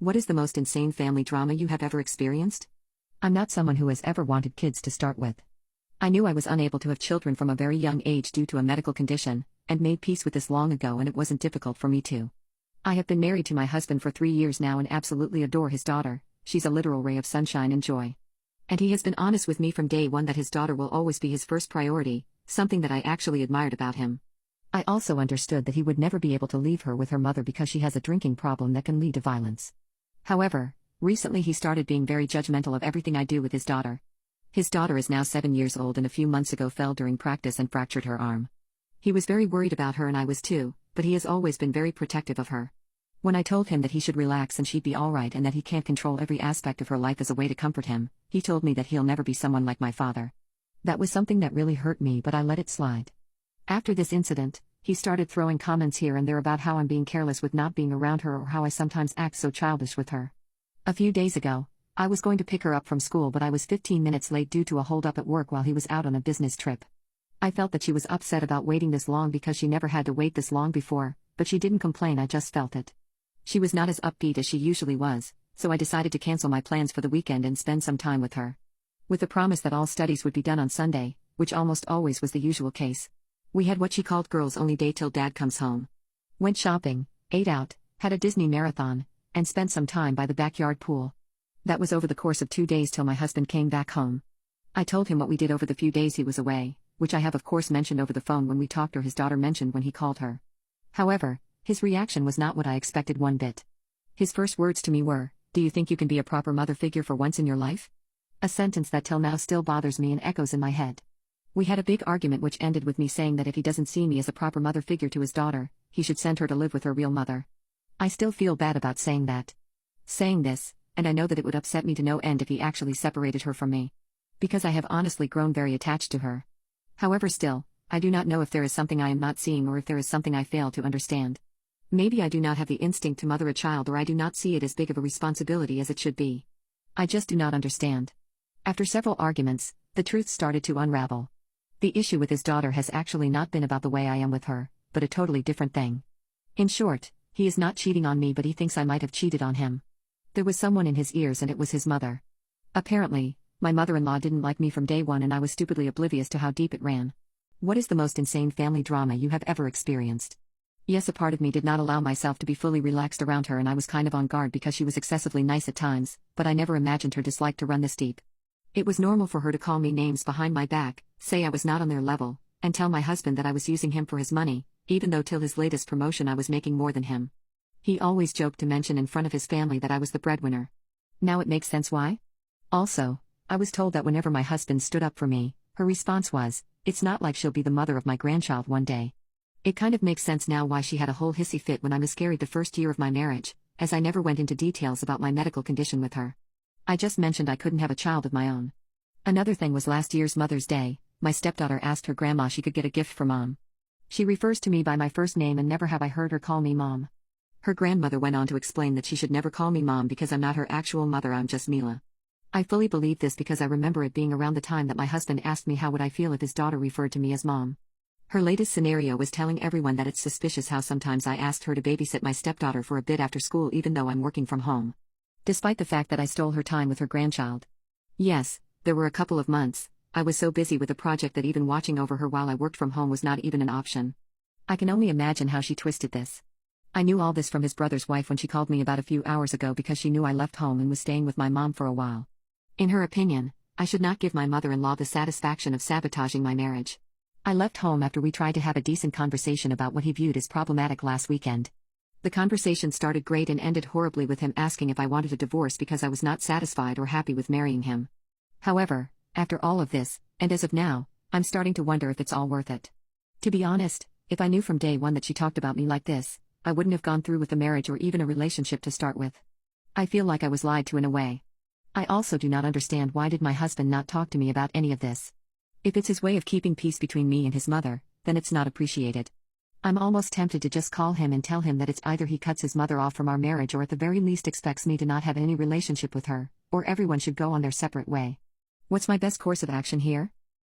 What is the most insane family drama you have ever experienced? I'm not someone who has ever wanted kids to start with. I knew I was unable to have children from a very young age due to a medical condition, and made peace with this long ago, and it wasn't difficult for me to. I have been married to my husband for 3 years now and absolutely adore his daughter. She's a literal ray of sunshine and joy. And he has been honest with me from day one that his daughter will always be his first priority, something that I actually admired about him. I also understood that he would never be able to leave her with her mother because she has a drinking problem that can lead to violence. However, recently he started being very judgmental of everything I do with his daughter. His daughter is now 7 years old and a few months ago fell during practice and fractured her arm. He was very worried about her and I was too, but he has always been very protective of her. When I told him that he should relax and she'd be alright and that he can't control every aspect of her life as a way to comfort him, he told me that he'll never be someone like my father. That was something that really hurt me, but I let it slide. After this incident, he started throwing comments here and there about how I'm being careless with not being around her or how I sometimes act so childish with her. A few days ago, I was going to pick her up from school, but I was 15 minutes late due to a hold-up at work while he was out on a business trip. I felt that she was upset about waiting this long because she never had to wait this long before, but she didn't complain. I just felt it. She was not as upbeat as she usually was, so I decided to cancel my plans for the weekend and spend some time with her. With the promise that all studies would be done on Sunday, which almost always was the usual case. We had what she called girls only day till dad comes home. Went shopping, ate out, had a Disney marathon, and spent some time by the backyard pool. That was over the course of 2 days till my husband came back home. I told him what we did over the few days he was away, which I have of course mentioned over the phone when we talked, or his daughter mentioned when he called her. However, his reaction was not what I expected one bit. His first words to me were, "Do you think you can be a proper mother figure for once in your life?" A sentence that till now still bothers me and echoes in my head. We had a big argument which ended with me saying that if he doesn't see me as a proper mother figure to his daughter, he should send her to live with her real mother. I still feel bad about saying that. Saying this, and I know that it would upset me to no end if he actually separated her from me. Because I have honestly grown very attached to her. However, still, I do not know if there is something I am not seeing or if there is something I fail to understand. Maybe I do not have the instinct to mother a child, or I do not see it as big of a responsibility as it should be. I just do not understand. After several arguments, the truth started to unravel. The issue with his daughter has actually not been about the way I am with her, but a totally different thing. In short, he is not cheating on me, but he thinks I might have cheated on him. There was someone in his ears and it was his mother. Apparently, my mother-in-law didn't like me from day one and I was stupidly oblivious to how deep it ran. What is the most insane family drama you have ever experienced? Yes, a part of me did not allow myself to be fully relaxed around her and I was kind of on guard because she was excessively nice at times, but I never imagined her dislike to run this deep. It was normal for her to call me names behind my back, say I was not on their level, and tell my husband that I was using him for his money, even though till his latest promotion I was making more than him. He always joked to mention in front of his family that I was the breadwinner. Now it makes sense why? Also, I was told that whenever my husband stood up for me, her response was, "It's not like she'll be the mother of my grandchild one day." It kind of makes sense now why she had a whole hissy fit when I miscarried the first year of my marriage, as I never went into details about my medical condition with her. I just mentioned I couldn't have a child of my own. Another thing was last year's Mother's Day, my stepdaughter asked her grandma she could get a gift for Mom. She refers to me by my first name and never have I heard her call me Mom. Her grandmother went on to explain that she should never call me Mom because I'm not her actual mother, I'm just Mila. I fully believe this because I remember it being around the time that my husband asked me how would I feel if his daughter referred to me as Mom. Her latest scenario was telling everyone that it's suspicious how sometimes I asked her to babysit my stepdaughter for a bit after school even though I'm working from home. Despite the fact that I stole her time with her grandchild. Yes, there were a couple of months, I was so busy with a project that even watching over her while I worked from home was not even an option. I can only imagine how she twisted this. I knew all this from his brother's wife when she called me about a few hours ago because she knew I left home and was staying with my mom for a while. In her opinion, I should not give my mother-in-law the satisfaction of sabotaging my marriage. I left home after we tried to have a decent conversation about what he viewed as problematic last weekend. The conversation started great and ended horribly with him asking if I wanted a divorce because I was not satisfied or happy with marrying him. However, after all of this, and as of now, I'm starting to wonder if it's all worth it. To be honest, if I knew from day one that she talked about me like this, I wouldn't have gone through with the marriage or even a relationship to start with. I feel like I was lied to in a way. I also do not understand why did my husband not talk to me about any of this. If it's his way of keeping peace between me and his mother, then it's not appreciated. I'm almost tempted to just call him and tell him that it's either he cuts his mother off from our marriage or at the very least expects me to not have any relationship with her, or everyone should go on their separate way. What's my best course of action here?